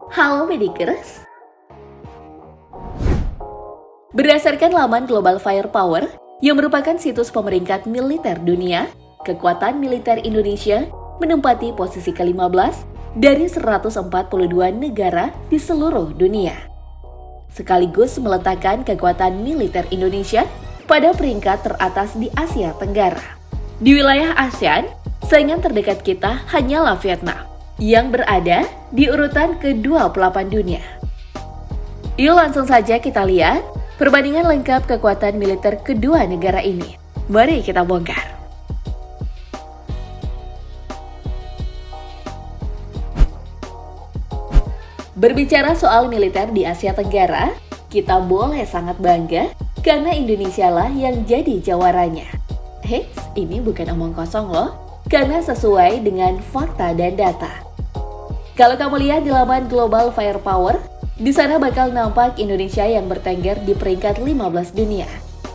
Halo Medikers. Berdasarkan laman Global Firepower, yang merupakan situs pemeringkat militer dunia, kekuatan militer Indonesia menempati posisi ke-15 dari 142 negara di seluruh dunia. Sekaligus meletakkan kekuatan militer Indonesia pada peringkat teratas di Asia Tenggara. Di wilayah ASEAN, saingan terdekat kita hanyalah Vietnam, yang berada di urutan ke-28 dunia. Yuk langsung saja kita lihat perbandingan lengkap kekuatan militer kedua negara ini. Mari kita bongkar. Berbicara soal militer di Asia Tenggara, kita boleh sangat bangga karena Indonesia lah yang jadi jawaranya. Hei, ini bukan omong kosong loh, karena sesuai dengan fakta dan data. Kalau kamu lihat di laman Global Firepower, di sana bakal nampak Indonesia yang bertengger di peringkat 15 dunia.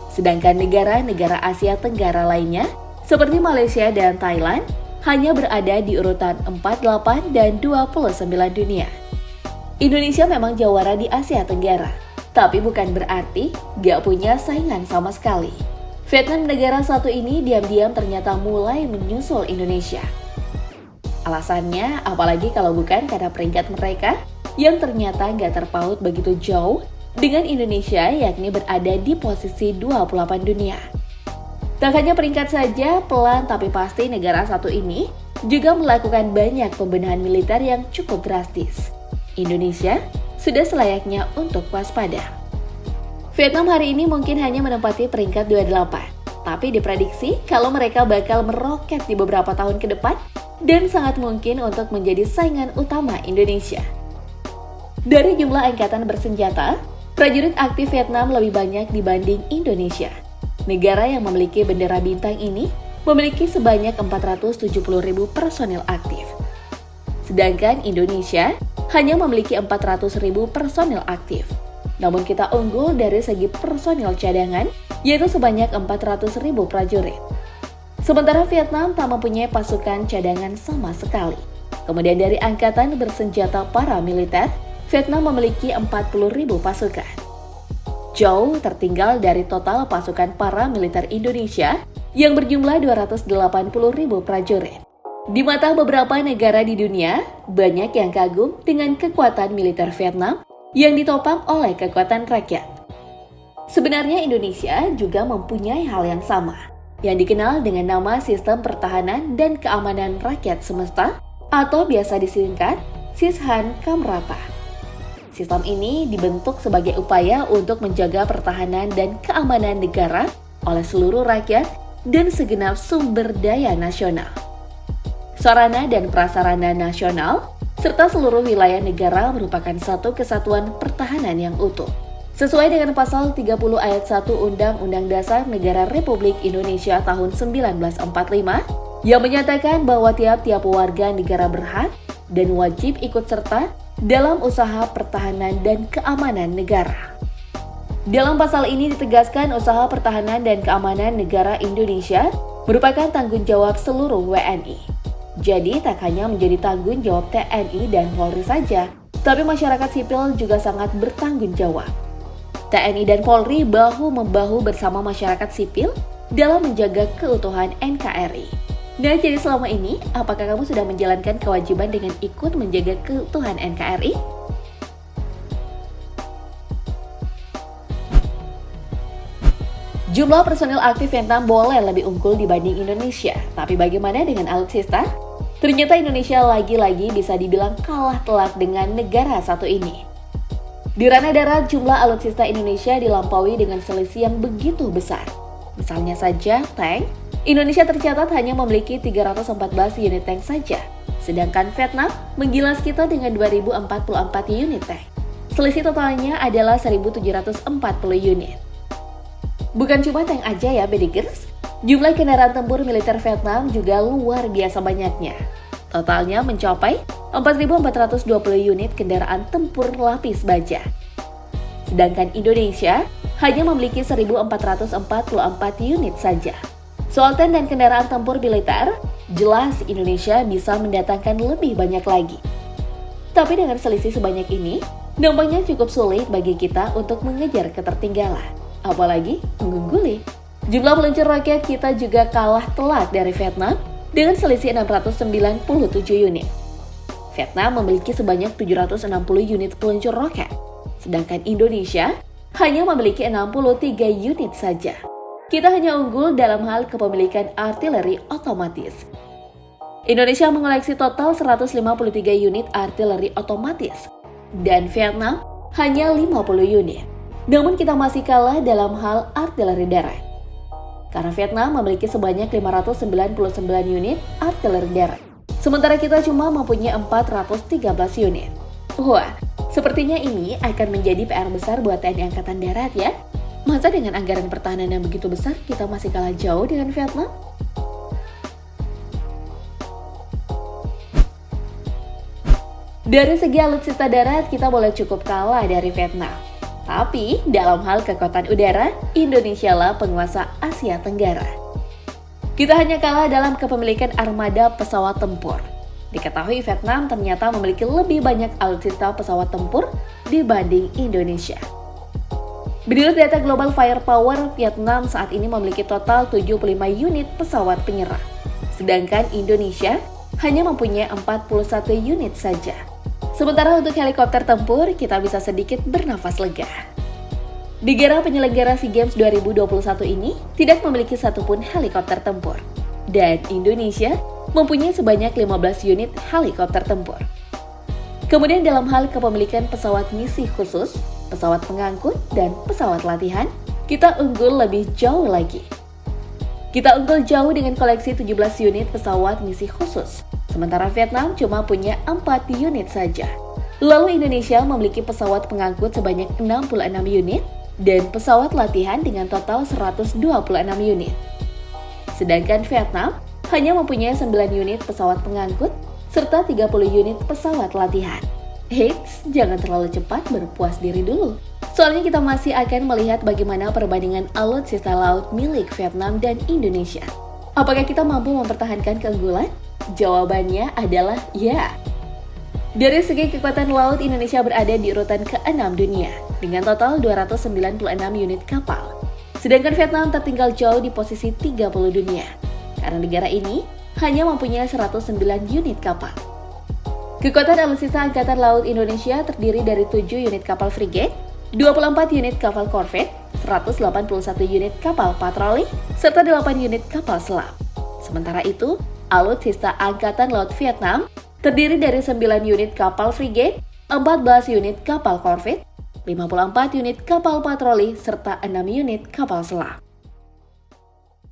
Sedangkan negara-negara Asia Tenggara lainnya, seperti Malaysia dan Thailand, hanya berada di urutan 48 dan 29 dunia. Indonesia memang jawara di Asia Tenggara, tapi bukan berarti gak punya saingan sama sekali. Vietnam negara satu ini diam-diam ternyata mulai menyusul Indonesia. Alasannya, apalagi kalau bukan karena peringkat mereka yang ternyata nggak terpaut begitu jauh dengan Indonesia, yakni berada di posisi 28 dunia. Tak hanya peringkat saja, pelan tapi pasti negara satu ini juga melakukan banyak pembenahan militer yang cukup drastis. Indonesia sudah selayaknya untuk waspada. Vietnam hari ini mungkin hanya menempati peringkat 28, tapi diprediksi kalau mereka bakal meroket di beberapa tahun ke depan dan sangat mungkin untuk menjadi saingan utama Indonesia. Dari jumlah angkatan bersenjata, prajurit aktif Vietnam lebih banyak dibanding Indonesia. Negara yang memiliki bendera bintang ini memiliki sebanyak 470.000 personil aktif. Sedangkan Indonesia hanya memiliki 400.000 personil aktif. Namun kita unggul dari segi personil cadangan, yaitu sebanyak 400.000 prajurit. Sementara Vietnam tak mempunyai pasukan cadangan sama sekali. Kemudian dari angkatan bersenjata paramiliter, Vietnam memiliki 40.000 pasukan. Jauh tertinggal dari total pasukan paramiliter Indonesia yang berjumlah 280.000 prajurit. Di mata beberapa negara di dunia, banyak yang kagum dengan kekuatan militer Vietnam yang ditopang oleh kekuatan rakyat. Sebenarnya Indonesia juga mempunyai hal yang sama, yang dikenal dengan nama Sistem Pertahanan dan Keamanan Rakyat Semesta atau biasa disingkat Sishan Kamrata. Sistem ini dibentuk sebagai upaya untuk menjaga pertahanan dan keamanan negara oleh seluruh rakyat dan segenap sumber daya nasional. Sarana dan prasarana nasional serta seluruh wilayah negara merupakan satu kesatuan pertahanan yang utuh. Sesuai dengan pasal 30 ayat 1 Undang-Undang Dasar Negara Republik Indonesia tahun 1945 yang menyatakan bahwa tiap-tiap warga negara berhak dan wajib ikut serta dalam usaha pertahanan dan keamanan negara. Dalam pasal ini ditegaskan usaha pertahanan dan keamanan negara Indonesia merupakan tanggung jawab seluruh WNI. Jadi tak hanya menjadi tanggung jawab TNI dan Polri saja, tapi masyarakat sipil juga sangat bertanggung jawab. TNI dan Polri bahu-membahu bersama masyarakat sipil dalam menjaga keutuhan NKRI. Nah, jadi selama ini, apakah kamu sudah menjalankan kewajiban dengan ikut menjaga keutuhan NKRI? Jumlah personil aktif Vietnam boleh lebih unggul dibanding Indonesia, tapi bagaimana dengan alutsista? Ternyata Indonesia lagi-lagi bisa dibilang kalah telak dengan negara satu ini. Di ranah darat, jumlah alutsista Indonesia dilampaui dengan selisih yang begitu besar. Misalnya saja, tank, Indonesia tercatat hanya memiliki 314 unit tank saja, sedangkan Vietnam menggilas kita dengan 2.044 unit tank. Selisih totalnya adalah 1.740 unit. Bukan cuma tank aja ya, Bedikers. Jumlah kendaraan tempur militer Vietnam juga luar biasa banyaknya. Totalnya mencapai 4.420 unit kendaraan tempur lapis baja. Sedangkan Indonesia hanya memiliki 1.444 unit saja. Soal tank dan kendaraan tempur militer, jelas Indonesia bisa mendatangkan lebih banyak lagi. Tapi dengan selisih sebanyak ini, nampaknya cukup sulit bagi kita untuk mengejar ketertinggalan, apalagi mengungguli. Jumlah peluncur roket kita juga kalah telak dari Vietnam dengan selisih 697 unit. Vietnam memiliki sebanyak 760 unit peluncur roket, sedangkan Indonesia hanya memiliki 63 unit saja. Kita hanya unggul dalam hal kepemilikan artileri otomatis. Indonesia mengoleksi total 153 unit artileri otomatis, dan Vietnam hanya 50 unit. Namun kita masih kalah dalam hal artileri darat, karena Vietnam memiliki sebanyak 599 unit artileri darat, sementara kita cuma mempunyai 413 unit. Wah, sepertinya ini akan menjadi PR besar buat TNI Angkatan Darat ya. Masa dengan anggaran pertahanan yang begitu besar, kita masih kalah jauh dengan Vietnam? Dari segi alutsista darat, kita boleh cukup kalah dari Vietnam. Tapi, dalam hal kekuatan udara, Indonesia lah penguasa Asia Tenggara. Kita hanya kalah dalam kepemilikan armada pesawat tempur. Diketahui Vietnam ternyata memiliki lebih banyak alutsista pesawat tempur dibanding Indonesia. Menurut data Global Firepower, Vietnam saat ini memiliki total 75 unit pesawat penyerang. Sedangkan Indonesia hanya mempunyai 41 unit saja. Sementara untuk helikopter tempur, kita bisa sedikit bernafas lega. Negara penyelenggara SEA Games 2021 ini tidak memiliki satupun helikopter tempur. Dan Indonesia mempunyai sebanyak 15 unit helikopter tempur. Kemudian dalam hal kepemilikan pesawat misi khusus, pesawat pengangkut, dan pesawat latihan, kita unggul lebih jauh lagi. Kita unggul jauh dengan koleksi 17 unit pesawat misi khusus, sementara Vietnam cuma punya 4 unit saja. Lalu Indonesia memiliki pesawat pengangkut sebanyak 66 unit dan pesawat latihan dengan total 126 unit. Sedangkan Vietnam hanya mempunyai 9 unit pesawat pengangkut serta 30 unit pesawat latihan. Eits, jangan terlalu cepat berpuas diri dulu. Soalnya kita masih akan melihat bagaimana perbandingan alutsista laut milik Vietnam dan Indonesia. Apakah kita mampu mempertahankan keunggulan? Jawabannya adalah ya. Dari segi kekuatan laut, Indonesia berada di urutan ke-6 dunia dengan total 296 unit kapal. Sedangkan Vietnam tertinggal jauh di posisi 30 dunia, karena negara ini hanya mempunyai 109 unit kapal. Kekuatan alutsista Angkatan Laut Indonesia terdiri dari 7 unit kapal frigate, 24 unit kapal korvet, 181 unit kapal patroli, serta 8 unit kapal selam. Sementara itu, alutsista Angkatan Laut Vietnam terdiri dari 9 unit kapal frigate, 14 unit kapal korvet, 54 unit kapal patroli, serta 6 unit kapal selam.